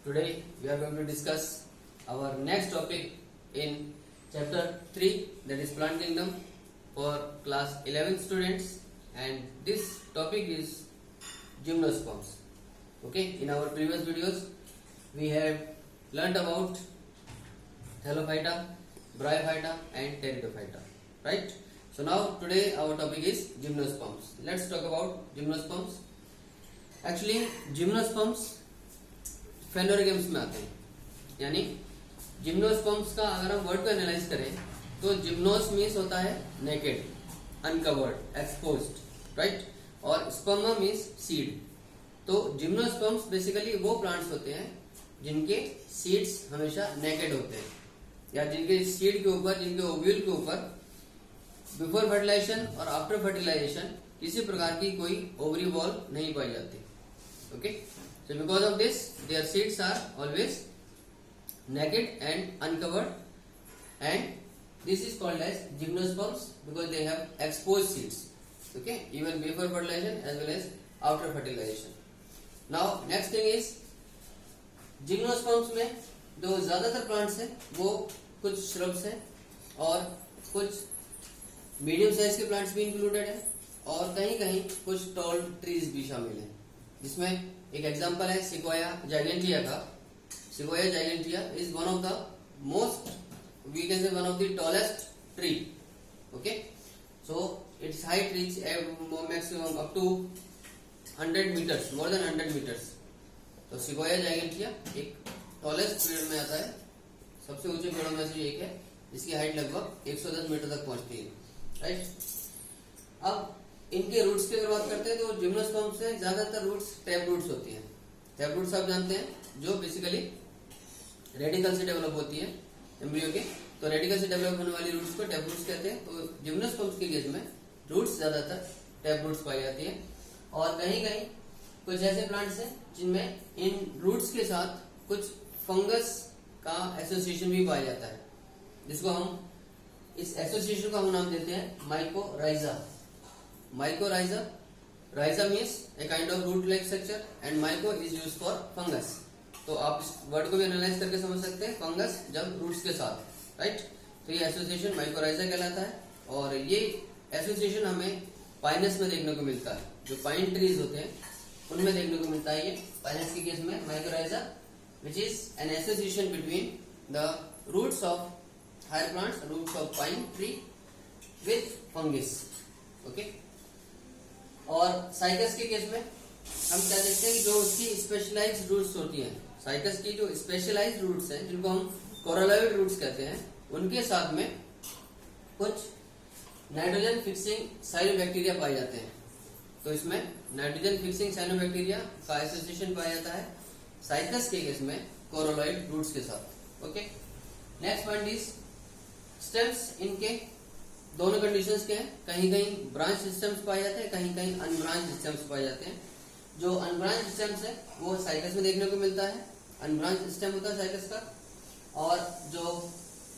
Today we are going to discuss our next topic in chapter 3, that is plant kingdom, for class 11 students, and this topic is gymnosperms. Okay, in our previous videos we have learnt about Thallophyta, Bryophyta and Pteridophyta, right? So now today our topic is gymnosperms. Let's talk about gymnosperms. Actually gymnosperms फेलोरिगम्स में आते हैं, यानी gymnosperms का अगर हम word को analyse करें तो जिम्नोस मीन्स होता है नेकेड, अनकवर्ड, एक्सपोज्ड, राइट, और स्पर्मा मीन्स सीड. तो जिम्नोस्पर्म्स बेसिकली वो प्लांट्स होते हैं जिनके सीड्स हमेशा नेकेड होते हैं, या जिनके सीड के ऊपर, जिनके ओव्यूल के ऊपर बिफोर फर्टिलाइजेशन और आफ्टर फर्टिलाइजेशन किसी प्रकार की कोई ओवरी बॉल नहीं पाई जाती. Okay, so because of this their seeds are always naked and uncovered, and this is called as gymnosperms because they have exposed seeds. Okay, even before fertilization as well as after fertilization. Now next thing is gymnosperms में जो ज्यादातर plants हैं वो कुछ shrubs हैं और कुछ medium size के प्लांट्स भी इंक्लूडेड है और कहीं कहीं कुछ टॉल ट्रीज भी शामिल हैं, जिसमें एक एग्जांपल है सिक्वाया जाइगेंटिया का. Sequoia gigantea is one of the most, we can say one of the tallest tree. Okay, so its height reach maximum up to 100 meters, more than 100 meters. तो Sequoia जाइगेंटिया एक tallest पेड़ में आता है, सबसे ऊंचे पेड़ों में से एक है, जिसकी हाइट लगभग 110 मीटर तक पहुंचती है, राइट. अब इनके रूट्स की अगर बात करते हैं तो जिम्नोस्पर्म्स से ज्यादातर रूट्स टैप रूट्स होती हैं. टैप रूट्स आप जानते हैं, जो बेसिकली रेडिकल से डेवलप होती है एम्ब्रियो के. तो रेडिकल से डेवलप होने वाली रूट्स को टैप रूट्स कहते हैं. तो जिम्नोस्पर्म्स के केस में रूट्स ज्यादातर टैप रूट्स पाई जाती है, और कहीं कहीं कुछ ऐसे प्लांट्स हैं जिनमें इन रूट्स के साथ कुछ फंगस का एसोसिएशन भी पाया जाता है, जिसको हम, इस एसोसिएशन को हम नाम देते हैं mycorrhiza. Mycorrhiza, rhiza means a kind of root-like structure and myco is used for fungus. तो आप इस वर्ड को भी एनालाइज करके समझ सकते हैं, फंगस जब रूट्स के साथ, राइट. तो ये एसोसिएशन माइकोराइजा कहलाता है, और ये एसोसिएशन हमें पाइनस में देखने को मिलता है. जो पाइन ट्रीज होते हैं उनमें देखने को मिलता है ये पाइनस के केस में mycorrhiza, which is an association between the roots of higher plants, roots of pine tree with fungus. Okay, और साइकस के केस में हम क्या देखते हैं कि जो उसकी स्पेशलाइज्ड रूट्स होती हैं, साइकस की जो स्पेशलाइज्ड रूट्स हैं जिनको हम कोरोलॉइड रूट्स कहते हैं, उनके साथ में कुछ नाइट्रोजन फिक्सिंग साइनोबैक्टीरिया पाए जाते हैं. तो इसमें नाइट्रोजन फिक्सिंग साइनोबैक्टीरिया का एसोसिएशन पाया जाता है साइकस के केस में कोरोलॉइड रूट्स के साथ. Okay, next point is stems. इनके दोनों कंडीशंस के हैं, कहीं कहीं ब्रांच सिस्टम्स पाए जाते हैं, कहीं कहीं अनब्रांच सिस्टम्स पाए जाते हैं. जो अनब्रांच सिस्टम्स है वो साइकस में देखने को मिलता है, अनब्रांच सिस्टम होता है साइकस का, और जो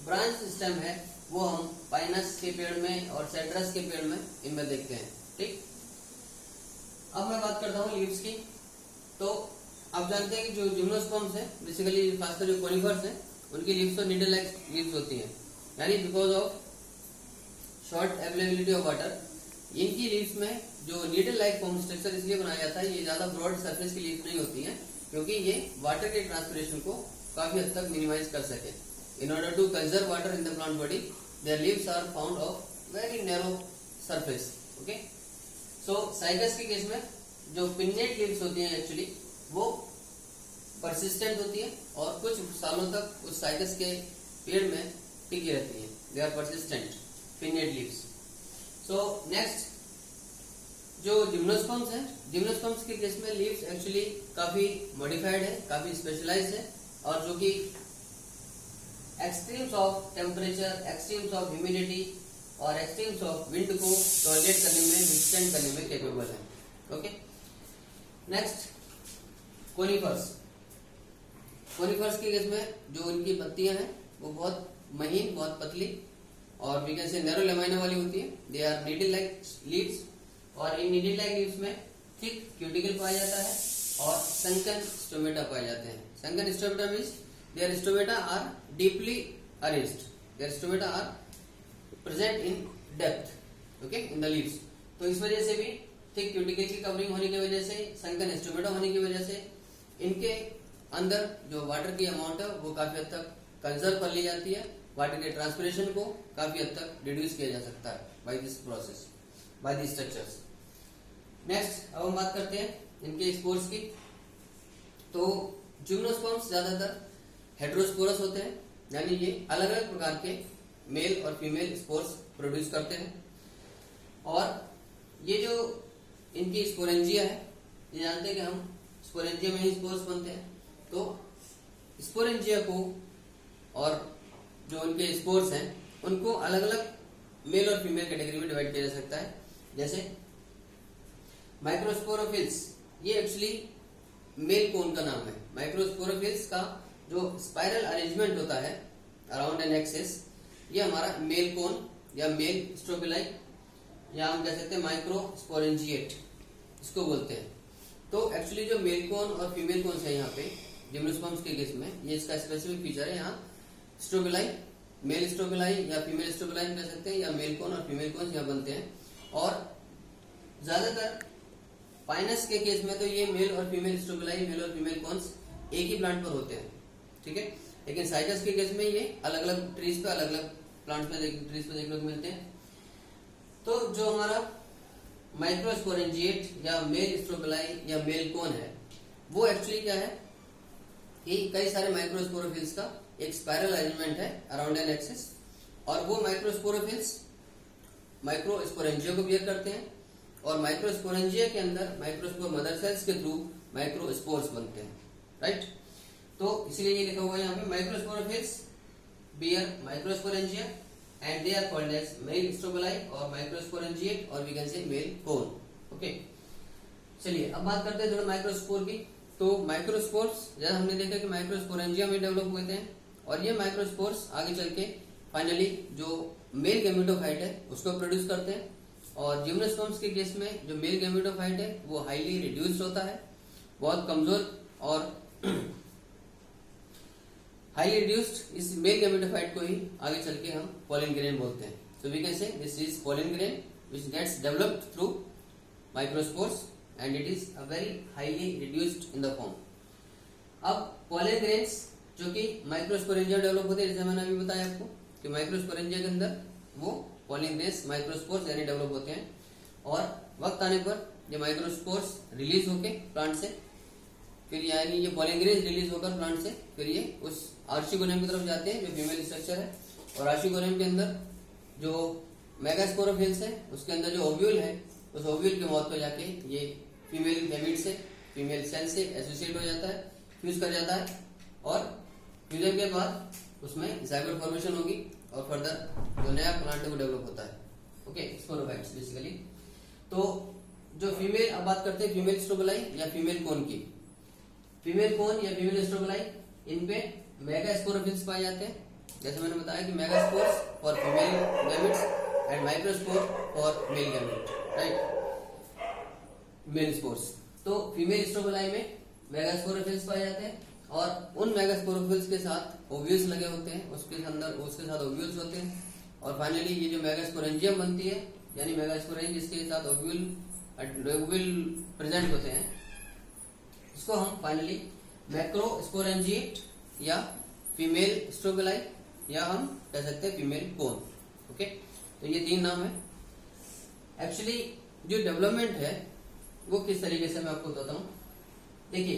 ब्रांच सिस्टम है वो हम पाइनस के पेड़ में और सेड्रस के पेड़ में इनमें देखते हैं. ठीक, अब मैं बात करता हूँ लीव्स की. तो आप जानते हैं कि जो जिम्नोस्पर्म्स है बेसिकली खासकर जो कोनिफर्स है उनकी लीव्स तो नीडल लाइक लीव्स होती है, यानी because of short availability of water इनकी लीव्स में जो नीडल लाइक फॉर्म स्ट्रक्चर इसलिए बनाया जाता है, ये ज्यादा ब्रॉड सरफेस की लीव्स नहीं होती हैं, क्योंकि ये वाटर के ट्रांसपिरेशन को काफी हद तक मिनिमाइज कर सके. In order to conserve water in the plant body, their leaves are found of very narrow surface. Okay, so cycas के केस में जो पिन्नेट लीव्स होती हैं एक्चुअली वो परसिस्टेंट होती है और कुछ सालों तक उस साइकस के पेड़ में टिकी रहती है. दे आर persistent pinnate leaves. So next जो जिम्नोस्पर्म्स है, जिम्नोस्पर्म्स के केस में लीव्स एक्चुअली काफी मॉडिफाइड है, काफी स्पेशलाइज्ड है, और जो कि extremes of temperature, extremes of humidity और एक्सट्रीम्स ऑफ विंड को टॉलरेट करने में, विथस्टैंड करने में कैपेबल है. Okay, next conifers. कोनिफर्स के केस में जो उनकी पत्तियां हैं वो बहुत महीन, बहुत पतली और we can say narrow lamina वाली होती है. दे आर नीडल लाइक लीव्स, और इन नीडल लाइक लीव्स में थिक क्यूटिकल पाया जाता है, और संकन स्टोमेटा पाए जाते हैं। Sunken stomata means their stomata are deeply arranged, their stomata are present in depth, okay, in the leaves. तो इस वजह से भी थिक क्यूटिकल की कवरिंग होने की वजह से, संकन स्टोमेटा होने की वजह से इनके अंदर जो वाटर की अमाउंट है वो काफी हद तक कंजर्व कर ली जाती है, वाटर के ट्रांसपिरेशन को काफी हद तक रिड्यूस किया जा सकता है by this process, by this structures. Next अब हम बात करते हैं इनके स्पोर्स की। तो जिम्नोस्पर्म्स ज्यादातर हेटेरोस्पोरस होते हैं, यानी ये अलग अलग प्रकार के मेल और फीमेल स्पोर्स प्रोड्यूस करते हैं। और ये जो इनकी स्पोरेंजिया है, ये जानते हैं कि हम स्पोरेंजिया में ही स्पोर्स बनते हैं। तो स्पोरेंजिया को और जो उनके स्पोर्स हैं उनको अलग अलग मेल और फीमेल कैटेगरी में डिवाइड किया जा सकता है। जैसे माइक्रोस्पोरोफिल्स, ये एक्चुअली मेल कोन का नाम है। माइक्रोस्पोरोफिल्स का जो स्पाइरल अरेंजमेंट होता है अराउंड एन एक्सिस, ये हमारा मेल कोन या मेल स्ट्रोबिलाई या हम कह सकते हैं माइक्रोस्पोरेंजिएट, इसको बोलते हैं। तो एक्चुअली जो मेल कोन और फीमेल कोन्स है यहाँ पे जिम्नोस्पर्म्स के केस में, ये इसका स्पेसिफिक फीचर है। यहाँ स्ट्रोबिलाई, मेल स्ट्रोबिलाई या फीमेल स्ट्रोबिलाई कह सकते हैं, या मेल कोन और फीमेल कोन्स यहाँ बनते हैं। और ज्यादातर पाइनस के केस में तो ये मेल और फीमेल स्ट्रोबिलाई, मेल और फीमेल कोन्स एक ही प्लांट पर होते हैं, ठीक है। लेकिन साइटस के केस में ये अलग अलग ट्रीज पे, अलग अलग प्लांट्स में, ट्रीज पे देखने को मिलते हैं। तो जो हमारा माइक्रोस्पोरेंजिएट या मेल स्ट्रोबिलाई या मेल कोन है, वो एक्चुअली क्या है कि कई सारे माइक्रोस्पोरोफिल्स का एक स्पाइरल अरेंजमेंट है अराउंड एन एक्सिस, और वो माइक्रोस्पोरोफिल्स माइक्रोस्पोरेंजिया को बियर करते हैं। और माइक्रोस्पोरेंजिया के अंदर माइक्रोस्पोर मदर सेल्स के थ्रू माइक्रोस्पोर्स बनते हैं, राइट। तो इसलिए ये लिखा हुआ है यहाँ पे microsporophylls bear microsporangia and they are called as male strobili और माइक्रोस्पोरेंजिएट, और we can say male cone, okay. चलिए अब बात करते हैं थोड़ा माइक्रोस्पोर की। तो माइक्रोस्पोर्स जैसा हमने देखा कि माइक्रोस्पोरेंजिया में डेवलप हुए थे, और ये माइक्रोस्पोर्स आगे चल के फाइनली जो मेल गैमेटोफाइट है उसको प्रोड्यूस करते हैं। और जिम्नोस्पर्म्स के केस में जो मेल गैमेटोफाइट है वो हाईली रिड्यूस्ड होता है, बहुत कमजोर और हाईली रिड्यूस्ड। इस मेल गैमेटोफाइट को ही आगे चल के हम पॉलन ग्रेन बोलते हैं। So we can say this is pollen grain which gets developed through microspores and it is a very highly reduced in the form। अब पॉलन ग्रेन्स जो कि माइक्रोस्पोरेंजिया डेवलप होते हैं, जैसे मैंने अभी बताया आपको कि माइक्रोस्पोरेंजिया के अंदर वो पॉलन ग्रेन्स माइक्रोस्पोर्स यानी डेवलप होते हैं। और वक्त आने पर ये माइक्रोस्पोर्स रिलीज होके प्लांट से, फिर यानी ये पॉलन ग्रेन्स रिलीज होकर प्लांट से फिर ये उस आर्चिगोनियम की तरफ जाते हैं जो फीमेल स्ट्रक्चर है। और आर्चिगोनियम के अंदर जो मेगास्पोरोफिल्स है उसके अंदर जो ओव्यूल है, उस ओव्यूल के मौत पर जाके ये फीमेल गैमीट से, फीमेल सेल से एसोसिएट हो जाता है, फ्यूज कर जाता है, और फ्यूजन के बाद उसमें जाइगोट फॉर्मेशन होगी और फर्दर जो नया प्लांट है वो डेवलप होता है, ओके, स्पोरोफाइट्स बेसिकली। तो जो फीमेल, अब बात करते हैं फीमेल स्ट्रोबिलाई या फीमेल कोन की। फीमेल कोन या फीमेल स्ट्रोबिलाई, इन पे मेगास्पोरोफिल्स पाए जाते हैं। जैसे मैंने बताया कि megaspores for female gametes and microspore for male gamete, right, male spores. तो फीमेल स्ट्रोबिलाई में मेगास्पोरोफिल्स पाए जाते हैं, और उन मेगास्पोरोफिल्स के साथ ओव्यूल्स लगे होते हैं, उसके साथ ओव्यूल्स होते हैं। और फाइनली ये जो मेगास्पोरेंजियम बनती है, यानी मेगास्पोरेंज जिसके साथ ओव्यूल प्रेजेंट होते हैं, इसको हम फाइनली मैक्रोस्पोरेंजिएट या फीमेल स्ट्रोबिलाई या हम कह सकते हैं फीमेल कोन, ओके। तो ये तीन नाम है। एक्चुअली जो डेवलपमेंट है वो किस तरीके से मैं आपको बताता हूँ। देखिए,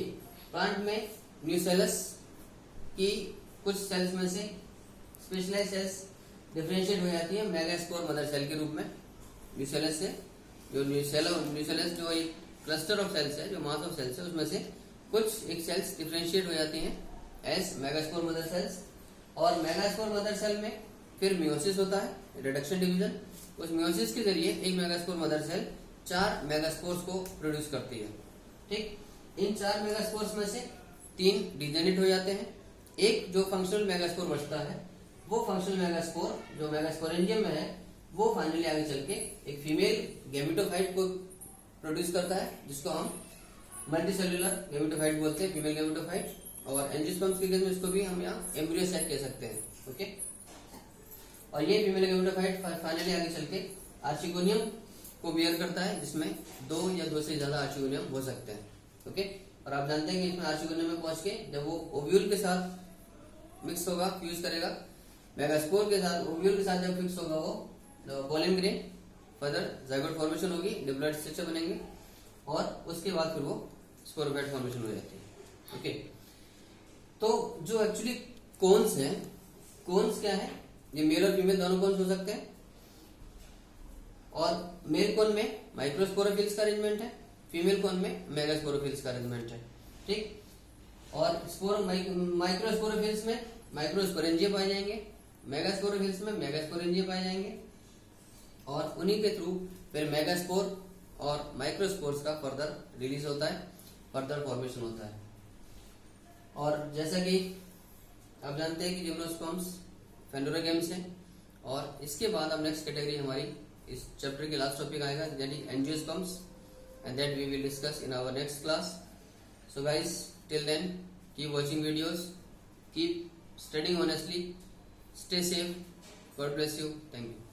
प्लांट में न्यूसेलस की कुछ सेल्स में से स्पेशलाइज्ड सेल्स डिफरेंशिएट हो जाती है मेगास्पोर मदर सेल के रूप में। न्यूसेलस से जो न्यूसेलस जो एक क्लस्टर ऑफ सेल्स है, जो मास ऑफ सेल्स है, उसमें से कुछ एक सेल्स डिफरेंशिएट हो जाती हैं एज मेगास्पोर मदर सेल्स। और मेगास्पोर मदर सेल में फिर मियोसिस होता है, रिडक्शन डिवीजन। उस मियोसिस के जरिए एक मेगास्पोर मदर सेल 4 मेगास्पोर्स को प्रोड्यूस करती है, ठीक। इन 4 मेगास्पोर्स में से 3 डिजेनेट हो जाते हैं। एक जो फंक्शनल मेगास्पोर बचता है, वो फंक्शनल मेगास्पोर जो मेगास्पोरेंजियम में है, वो फाइनली आगे चल के एक फीमेल गैमेटोफाइट को प्रोड्यूस करता है, जिसको हम मल्टी सेल्यूलर गेमेटोफाइट बोलते हैं, फीमेल गेमेटोफाइट। और एंजियोस्पर्म्स के केस में इसको भी हम यहाँ एम्ब्रियो साइट कह सकते हैं। ओके, और ये फीमेल गेमेटोफाइट फाइनली आगे चल के आर्चिगोनियम को बियर करता है, जिसमें 2 या 2 से ज्यादा आर्चिगोनियम हो सकते हैं। ओके, और आप जानते हैं कि इसमें आर्चिगोनियम में पहुंच के जब वो ओव्यूल के साथ मिक्स होगा, फ्यूज करेगा मेगास्पोर के साथ, ओव्यूल के साथ जब फिक्स होगा वो pollen grain, further zygote formation होगी, डिप्लॉइड स्ट्रक्चर बनेंगे और उसके बाद फिर वो स्पोरोफाइट फॉर्मेशन हो जाती है। ओके, तो जो एक्चुअली कोन्स हैं, कोन्स क्या है, ये मेल और फीमेल दोनों कोन्स हो सकते हैं। और मेल कोन में माइक्रोस्पोरोफिल्स का अरेंजमेंट है, फीमेल कोन में मेगास्पोरोफिल्स का अरेंजमेंट है। ठीक, और माइक्रोस्पोरोफिल्स में माइक्रोस्पोरेंजिया पाए जाएंगे, मेगास्पोरोफिल्स में मेगास्पोरेंजिया पाए जाएंगे, और उन्हीं के थ्रू फिर मेगास्पोर और माइक्रोस्पोर्स का फर्दर रिलीज होता है, फर्दर फॉर्मेशन होता है। और जैसा कि आप जानते हैं कि जिम्नोस्पर्म्स फेंडोरोगेम्स हैं, और इसके बाद अब नेक्स्ट कैटेगरी हमारी इस चैप्टर के लास्ट टॉपिक आएगा, that is angiosperms, and that we will discuss in our next class. So guys, till then keep watching videos, keep studying honestly, stay safe, God bless you, thank you.